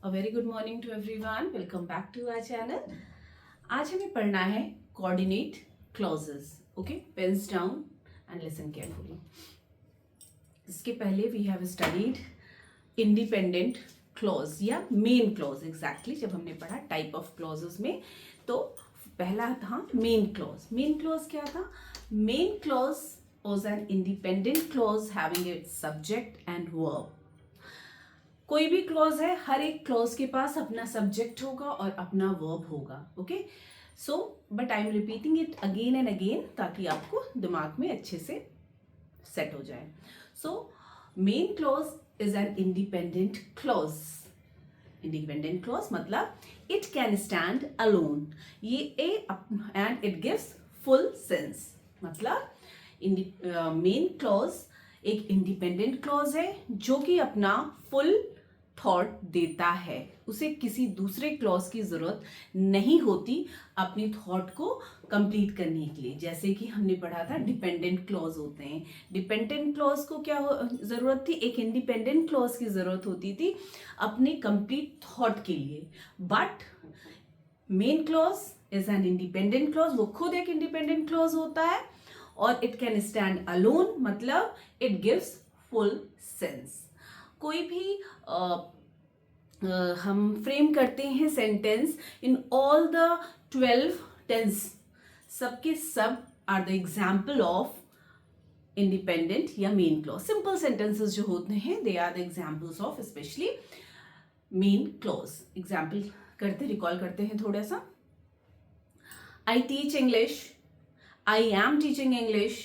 A very good morning to everyone, welcome back to our channel. आज हमें पढ़ना है coordinate clauses. Okay, pens down and listen carefully. इसके पहले we have studied independent clause या main clause. Exactly जब हमने पढ़ा टाइप ऑफ क्लॉजेस में, तो पहला था मेन क्लॉज। मेन क्लॉज क्या था? Main clause was an independent clause having its subject and verb. कोई भी क्लॉज है, हर एक क्लॉज के पास अपना सब्जेक्ट होगा और अपना वर्ब होगा। Okay, so but I am repeating it again and again ताकि आपको दिमाग में अच्छे से सेट हो जाए। So main clause is an independent clause. Independent clause मतलब इट कैन स्टैंड अलोन, ये and it gives full sense. मतलब मेन क्लॉज एक इंडिपेंडेंट क्लॉज है जो कि अपना फुल थॉट देता है, उसे किसी दूसरे क्लॉज की जरूरत नहीं होती अपनी थॉट को कंप्लीट करने के लिए। जैसे कि हमने पढ़ा था डिपेंडेंट क्लॉज होते हैं। डिपेंडेंट क्लॉज को क्या जरूरत थी? एक इंडिपेंडेंट क्लॉज की जरूरत होती थी अपनी कंप्लीट थॉट के लिए। But main clause is an independent clause, वो खुद एक इंडिपेंडेंट क्लॉज होता है और इट कैन स्टैंड अलोन, मतलब इट गिव्स फुल सेंस। कोई भी हम फ्रेम करते हैं sentence in all the 12 tense, सबके सब are the example of independent या मेन क्लॉज। सिंपल सेंटेंसेस जो होते हैं they are the examples of specially main clause. Example करते रिकॉल करते हैं थोड़ा सा। आई teach English, I am teaching English,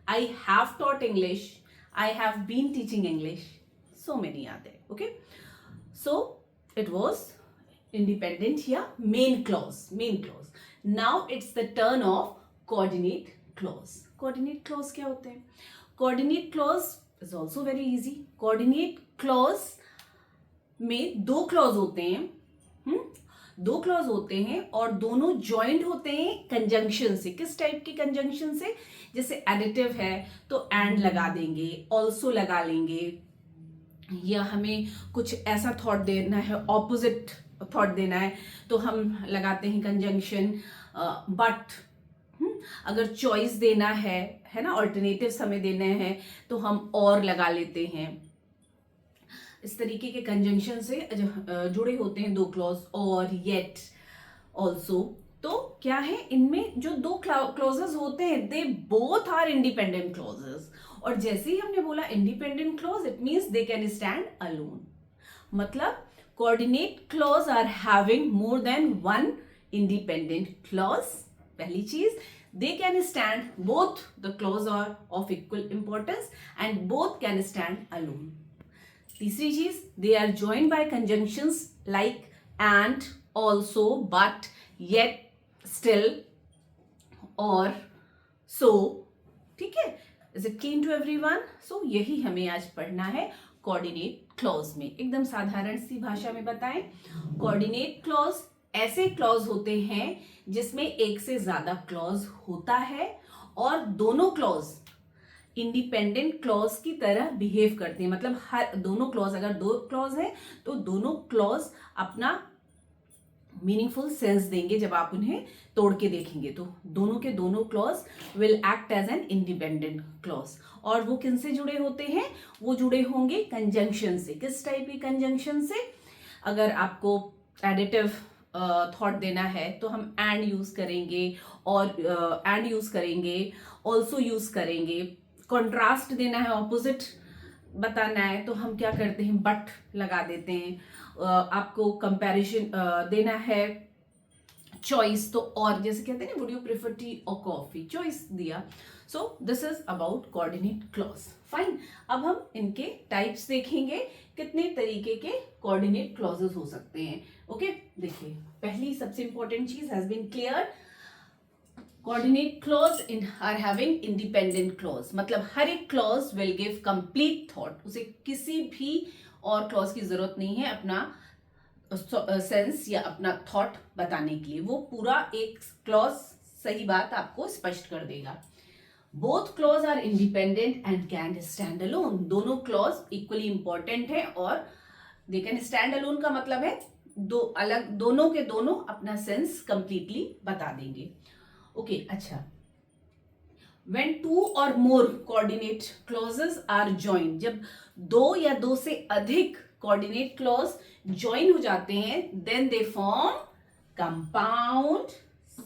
I have taught English, I have been teaching English. So many are there. Okay, so it was independent या main clause. Main clause. Now it's the turn of coordinate clause. Coordinate clause क्या होते हैं? Coordinate clause is also very easy. Coordinate clause में दो clause होते हैं। दो clause होते हैं और दोनों ज्वाइंट होते हैं कंजंक्शन से। किस टाइप की कंजंक्शन से? जैसे एडिटिव है तो एंड लगा देंगे, ऑल्सो लगा लेंगे, या हमें कुछ ऐसा थॉट देना है, ऑपोजिट थॉट देना है तो हम लगाते हैं कंजंक्शन बट। अगर चॉइस देना है ना, ऑल्टरनेटिव्स हमें देने हैं तो हम और लगा लेते हैं। इस तरीके के कंजंक्शन से जुड़े होते हैं दो क्लॉज, और येट ऑल्सो। तो क्या है, इनमें जो दो क्लॉजेस होते हैं they both are independent clauses. और जैसे ही हमने बोला independent clause, it means they can stand alone. मतलब coordinate clause are having more than one independent clause. पहली चीज, they can stand, both the clause are of equal importance and both can stand alone. तीसरी चीज, they are joined by conjunctions like and, also, but, yet, still, or, so. ठीक है? Is it clear to everyone? So यही हमें आज पढ़ना है coordinate clause में। एकदम साधारण सी भाषा में बताएं। कोऑर्डिनेट क्लॉज ऐसे क्लॉज होते हैं जिसमें एक से ज्यादा क्लॉज होता है और दोनों क्लॉज इंडिपेंडेंट क्लॉज की तरह बिहेव करते हैं। मतलब हर दोनों क्लॉज, अगर दो क्लॉज है तो दोनों क्लॉज अपना मीनिंगफुल सेंस देंगे। जब आप उन्हें तोड़ के देखेंगे तो दोनों के दोनों clause will act as an independent clause. और वो किनसे जुड़े होते हैं? वो जुड़े होंगे कंजंक्शन से। किस टाइप की कंजंक्शन से? अगर आपको एडिटिव थॉट देना है तो हम एंड यूज करेंगे, और एंड यूज करेंगे, ऑल्सो यूज करेंगे। कॉन्ट्रास्ट देना है, ऑपोजिट बताना है तो हम क्या करते हैं? बट लगा देते हैं। आपको कंपैरिजन देना है, चॉइस तो और, जैसे कहते हैं ना, would you prefer tea or coffee, choice दिया। सो this is about coordinate clause. Fine, अब हम इनके टाइप्स देखेंगे, कितने तरीके के कोऑर्डिनेट क्लॉजेस हो सकते हैं। ओके, देखिए पहली सबसे इंपॉर्टेंट चीज has been clear. Coordinate clause in are having independent clause, मतलब हर एक clause will give complete thought, उसे किसी भी और क्लॉज की जरूरत नहीं है अपना सेंस या अपना थॉट बताने के लिए। वो पूरा एक क्लॉज सही बात आपको स्पष्ट कर देगा। Both clause are independent and can stand alone, दोनों क्लॉज इक्वली इंपॉर्टेंट है और दे कैन स्टैंड अलोन का मतलब है दो अलग, दोनों के दोनों अपना सेंस कंप्लीटली बता देंगे। ओके अच्छा, when two or more coordinate clauses are joined, जब दो या दो से अधिक coordinate clause join हो जाते हैं, then they form compound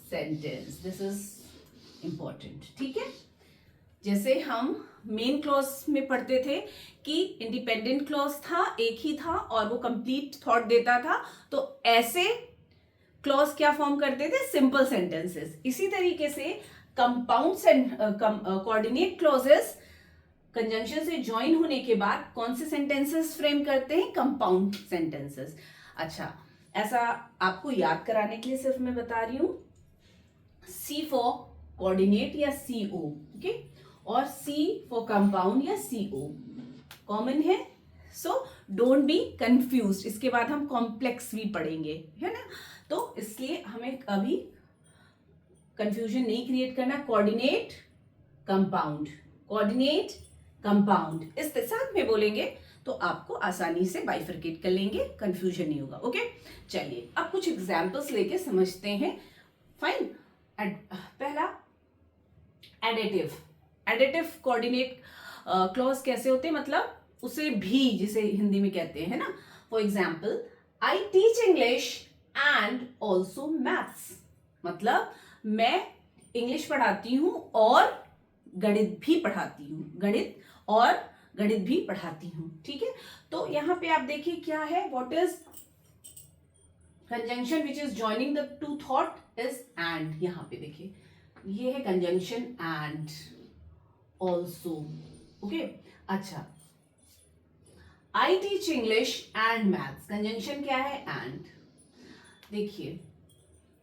sentence. This is important. ठीक है, जैसे हम मेन क्लॉज में पढ़ते थे कि इंडिपेंडेंट क्लॉज था, एक ही था और वो कंप्लीट थॉट देता था, तो ऐसे क्लॉज क्या फॉर्म करते थे, सिंपल सेंटेंसेस। इसी तरीके से कंपाउंड कोऑर्डिनेट क्लॉजेस कंजंक्शन से ज्वाइन होने के बाद कौन से सेंटेंसेस फ्रेम करते हैं, कंपाउंड सेंटेंसेस। अच्छा, ऐसा आपको याद कराने के लिए सिर्फ मैं बता रही हूं, C फॉर कोऑर्डिनेट या CO, ओके, और C फॉर कंपाउंड या CO कॉमन है। सो डोंट बी कंफ्यूज्ड, इसके बाद हम कॉम्प्लेक्स भी पढ़ेंगे, है ना, तो इसलिए हमें अभी कंफ्यूजन नहीं क्रिएट करना। कोऑर्डिनेट कंपाउंड, कोऑर्डिनेट कंपाउंड, इस साथ में बोलेंगे तो आपको आसानी से बाइफरकेट कर लेंगे, कंफ्यूजन नहीं होगा। ओके, चलिए अब कुछ एग्जांपल्स लेके समझते हैं। फाइन, पहला एडिटिव। एडिटिव कोऑर्डिनेट क्लॉज कैसे होते हैं, मतलब उसे भी, जिसे हिंदी में कहते हैं ना। For example, I teach English and also maths, मतलब मैं इंग्लिश पढ़ाती हूं और गणित भी पढ़ाती हूं, गणित भी पढ़ाती हूं। ठीक है, तो यहां पे आप देखिए क्या है, what is conjunction which is joining the two thought is and. यहां पे देखिए ये है कंजंक्शन एंड ऑल्सो। ओके, अच्छा, आई teach English and maths, conjunction क्या है, एंड। देखिए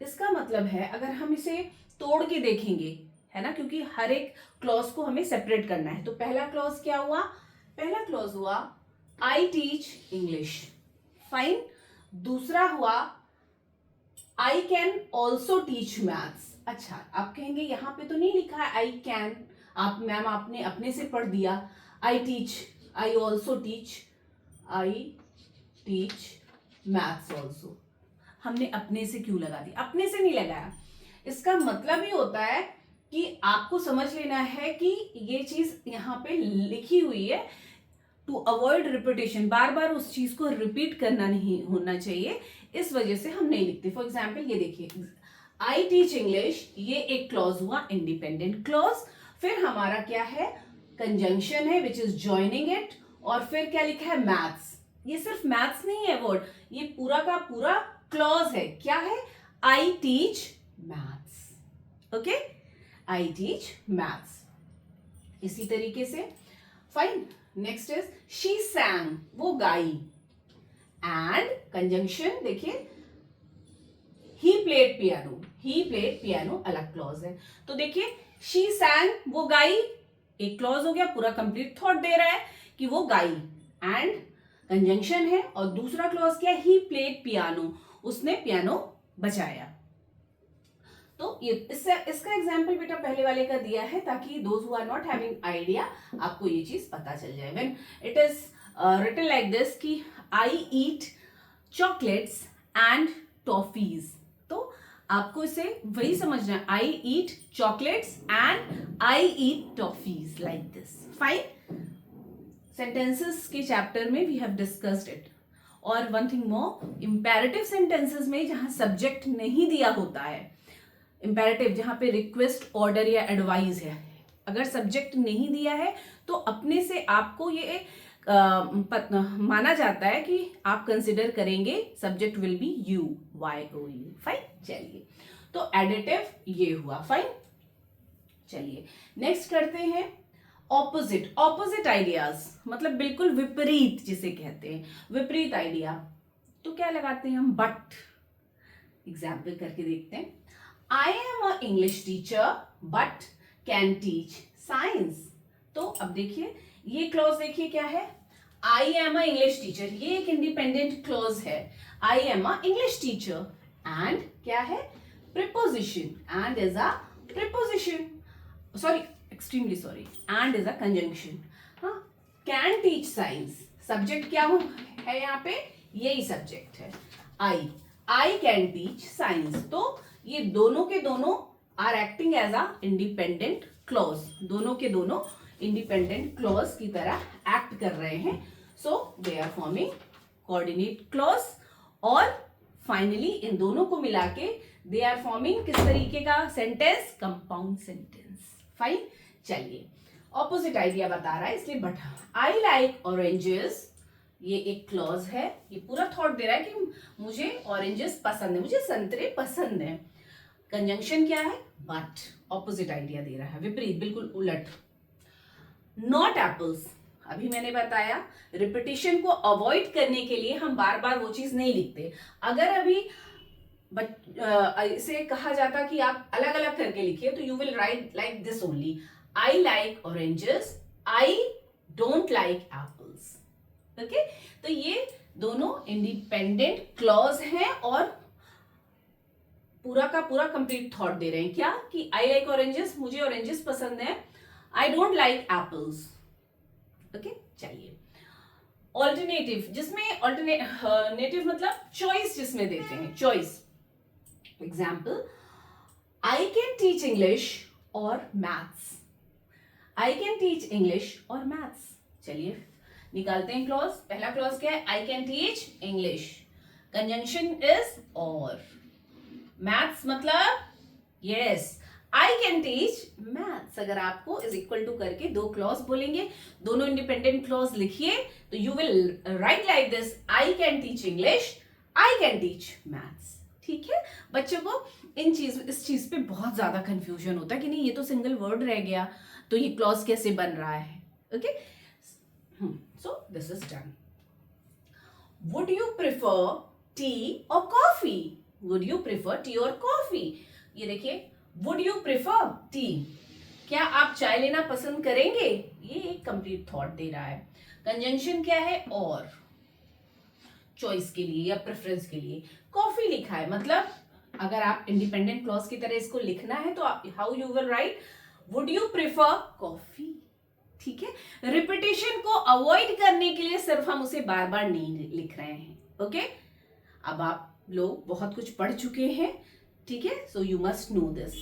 इसका मतलब है, अगर हम इसे तोड़ के देखेंगे, है ना, क्योंकि हर एक क्लॉज को हमें सेपरेट करना है, तो पहला क्लॉज क्या हुआ, पहला क्लॉज हुआ आई टीच इंग्लिश, फाइन। दूसरा हुआ I can also teach maths. अच्छा, आप कहेंगे यहां पे तो नहीं लिखा है आई कैन, आप मैम आपने अपने से पढ़ दिया, I teach, I also teach, I teach maths also, हमने अपने से क्यों लगा दी, अपने से नहीं लगाया। इसका मतलब ही होता है कि आपको समझ लेना है कि ये चीज यहां पे लिखी हुई है टू अवॉइड रिपीटेशन, बार बार उस चीज को रिपीट करना नहीं होना चाहिए, इस वजह से हम नहीं लिखते। फॉर एग्जाम्पल ये देखिए, आई टीच इंग्लिश, ये एक क्लॉज हुआ इंडिपेंडेंट क्लॉज, फिर हमारा क्या है, कंजंक्शन है विच इज जॉइनिंग इट, और फिर क्या लिखा है, मैथ्स। ये सिर्फ मैथ्स नहीं है वर्ड, ये पूरा का पूरा क्लॉज है, क्या है, I teach maths. Okay, I teach maths. इसी तरीके से फाइन, नेक्स्ट इज शी सैंग, वो गाई, एंड कंजंक्शन देखिए he played piano, he played piano अलग क्लॉज है। तो देखिए शी सैंग, वो गाई, एक क्लॉज हो गया, पूरा कंप्लीट थॉट दे रहा है कि वो गाई, एंड कंजंक्शन है, और दूसरा क्लॉज क्या है, ही प्लेड पियानो, उसने पियानो बजाया। तो ये इसका एग्जाम्पल बेटा पहले वाले का दिया है, ताकि those who are not having idea आपको ये चीज पता चल जाए। When it is written like this कि I eat chocolates and toffees, तो आपको इसे वही समझना है, I eat chocolates and I eat toffees, like this. Fine, sentences के चैप्टर में वी हैव डिस्कस्ड इट। और one thing more, imperative sentences में जहां सब्जेक्ट नहीं दिया होता है, इंपेरेटिव जहां पे रिक्वेस्ट, ऑर्डर या एडवाइस है, अगर सब्जेक्ट नहीं दिया है तो अपने से आपको ये माना जाता है कि आप कंसिडर करेंगे subject will be you, YOU। Fine, चलिए तो एडिटिव ये हुआ। फाइन, चलिए नेक्स्ट करते हैं ऑपोजिट। ऑपोजिट आइडियाज मतलब बिल्कुल विपरीत, जिसे कहते हैं विपरीत आइडिया, तो क्या लगाते हैं हम, बट। एग्जाम्पल करके देखते हैं, I am a English teacher but can teach science. तो अब देखिए ये क्लॉज देखिए क्या है, I am a English teacher, ये एक इंडिपेंडेंट क्लॉज है, I am a English teacher, and क्या है, preposition, and is a preposition, sorry extremely sorry, and is a conjunction. हाँ, कैन टीच साइंस, सब्जेक्ट क्या है यहाँ पे, यही सब्जेक्ट है। आई कैन टीच साइंस, तो ये दोनों के दोनों are acting as a independent clause, दोनों के दोनों इंडिपेंडेंट क्लॉज की तरह एक्ट कर रहे हैं। So they are forming coordinate clause, और फाइनली इन दोनों को मिला के दे आर फॉर्मिंग किस तरीके का सेंटेंस, कंपाउंड सेंटेंस। फाइन, चलिए ऑपोजिट आइडिया बता रहा है इसलिए बट आई लाइक ऑरेंजेस, ये एक क्लॉज है, ये पूरा थॉट दे रहा है कि मुझे ऑरेंजेस पसंद है, मुझे संतरे पसंद है। कंजंक्शन क्या है, बट, ऑपोजिट आइडिया दे रहा है, विपरीत, बिल्कुल उलट। नॉट एप्पल्स, अभी मैंने बताया रिपीटिशन को अवॉइड करने के लिए हम बार बार वो चीज नहीं लिखते। अगर अभी इसे कहा जाता कि आप अलग अलग करके लिखिए तो you will write like this only, I like oranges, I don't like apples. Okay, तो ये दोनों इंडिपेंडेंट क्लॉज हैं और पूरा का पूरा कंप्लीट थॉट दे रहे हैं क्या, कि आई लाइक ऑरेंजेस, मुझे ऑरेंजेस पसंद है, I don't like apples. Okay, चलिए ऑल्टरनेटिव, जिसमें ऑल्टरनेटिव मतलब चॉइस जिसमें देते हैं, choice. Example, I can teach English or maths, I can teach English or maths. चलिए निकालते हैं क्लॉज। पहला क्लॉज क्या है, I can teach English, conjunction is or, maths मतलब yes, I can teach maths. अगर आपको इज इक्वल टू करके दो क्लॉज बोलेंगे, दोनों इंडिपेंडेंट क्लॉज लिखिए तो you will write like this, I can teach English, I can teach maths. ठीक है, बच्चों को इस चीज पे बहुत ज्यादा कंफ्यूजन होता है कि नहीं ये तो सिंगल वर्ड रह गया, तो ये क्लॉज कैसे बन रहा है। Okay, so this is done. Would you prefer tea or coffee, would you prefer tea or coffee. ये देखिए, वुड यू प्रिफर टी, क्या आप चाय लेना पसंद करेंगे, ये एक कंप्लीट थॉट दे रहा है। कंजंक्शन क्या है, और, चॉइस के लिए या प्रेफरेंस के लिए। कॉफी लिखा है, मतलब अगर आप इंडिपेंडेंट क्लॉज की तरह इसको लिखना है तो how you will write, would you prefer coffee. ठीक है, रिपीटेशन को अवॉइड करने के लिए सिर्फ हम उसे बार बार नहीं लिख रहे हैं। ओके, अब आप लोग बहुत कुछ पढ़ चुके हैं, ठीक है, so you must know this.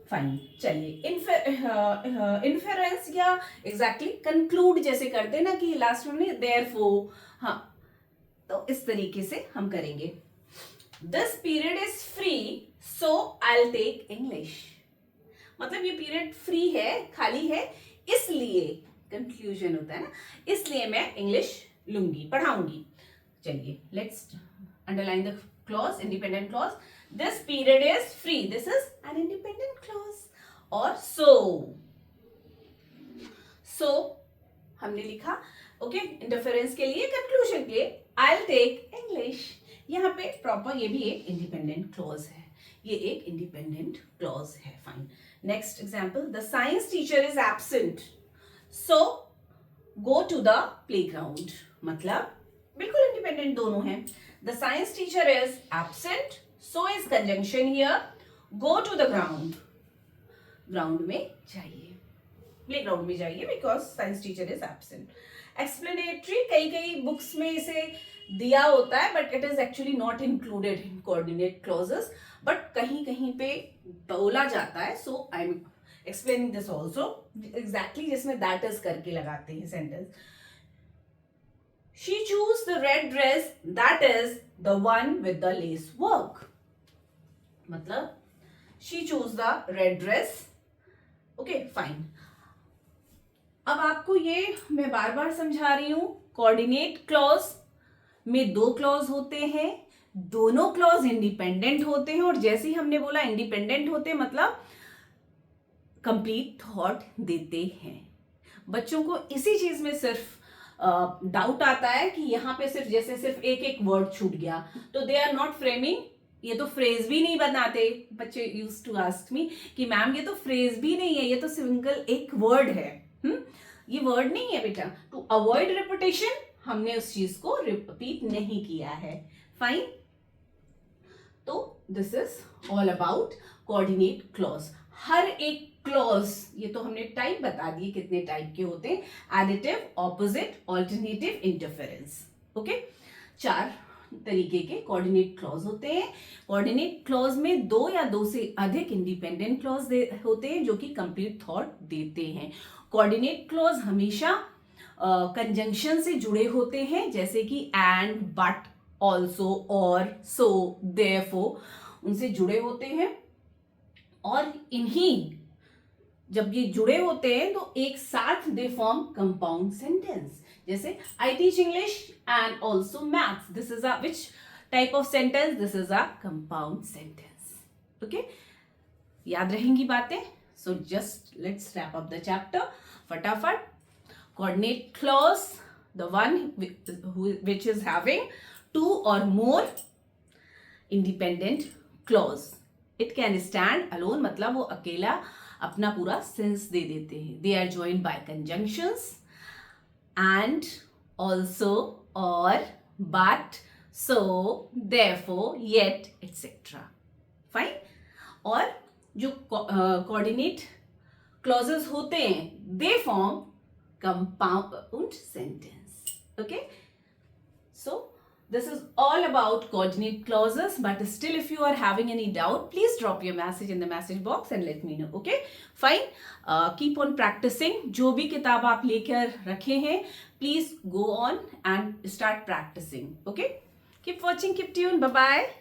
Fine, चलिए इन्फेरेंस या एग्जैक्टली कंक्लूड जैसे करते हैं ना कि लास्ट में हमने देयरफॉर, हाँ, तो इस तरीके से हम करेंगे। This period is free so I will take English, मतलब ये पीरियड फ्री है, खाली है, इसलिए कंक्लूजन होता है ना, इसलिए मैं इंग्लिश लूंगी, पढ़ाऊंगी। चलिए let's underline the clause, independent clause. This period is free, this is an independent clause. और so हमने लिखा, ओके, इंटरफेरेंस के लिए, कंक्लूजन के लिए, I'll take English। यहाँ पे प्रॉपर ये भी एक इंडिपेंडेंट क्लॉज है, ये एक इंडिपेंडेंट क्लॉज है। Fine, next example, the science teacher is absent so go to the playground, मतलब बिल्कुल इंडिपेंडेंट दोनों हैं। The science teacher is absent, so is conjunction here. Go to the ground. Ground में जाइए, playground में जाइए because science teacher is absent. Explanatory कई books में इसे दिया होता है, but it is actually not included in coordinate clauses. But कहीं पे बोला जाता है, so I'm explaining this also. Exactly जिसमें that is करके लगाते हैं sentence. She chose the red dress, that is the one with the lace work. मतलब she chose the red dress. Okay, fine. अब आपको ये मैं बार बार समझा रही हूं, कोऑर्डिनेट क्लॉज में दो क्लॉज होते हैं, दोनों क्लॉज इंडिपेंडेंट होते हैं, और जैसे ही हमने बोला इंडिपेंडेंट होते हैं मतलब कंप्लीट थॉट देते हैं। बच्चों को इसी चीज में सिर्फ डाउट आता है कि यहाँ पे सिर्फ एक वर्ड छूट गया, तो दे आर नॉट फ्रेमिंग, ये तो फ्रेज भी नहीं बनाते। बच्चे यूज्ड टू आस्क मी कि मैम ये तो फ्रेज भी नहीं है, ये तो सिंगल एक वर्ड है। ये वर्ड नहीं है बेटा। टू अवॉइड रिपीटेशन हमने उस चीज को रिपीट नहीं किया है। फाइन, तो this is all about coordinate clause. हर एक क्लॉज, ये तो हमने टाइप बता दिए कितने टाइप के होते हैं, additive, opposite, alternative, interference. Okay, 4 तरीके के कोऑर्डिनेट क्लॉज होते हैं। कोऑर्डिनेट क्लॉज में 2 या 2 से अधिक इंडिपेंडेंट क्लॉज होते हैं जो कि कंप्लीट थॉट देते हैं। कोऑर्डिनेट क्लॉज हमेशा कंजंक्शन से जुड़े होते हैं, जैसे कि एंड, बट, ऑल्सो, और, सो, देयरफॉर, उनसे जुड़े होते हैं। और इन्हीं जब ये जुड़े होते हैं तो एक साथ दे फॉर्म कंपाउंड सेंटेंस। जैसे I teach English and also maths, this is a which type of sentence, this is a compound sentence. Okay, याद रहेंगी बातें? So just let's wrap up the chapter फटाफट। Coordinate clause, the one which is having 2 or more independent clause. It can stand alone, मतलब वो अकेला अपना पूरा sense दे देते हैं। They are joined by conjunctions, and, also, or, but, so, therefore, yet, etcetera. Fine. और जो कोऑर्डिनेट क्लॉजेस होते हैं they form compound sentence. Okay, so this is all about coordinate clauses, but still if you are having any doubt, please drop your message in the message box and let me know. Okay, fine. Keep on practicing. जो भी किताब आप लेकर रखे हैं, please go on and start practicing. Okay, keep watching, keep tuned. Bye bye.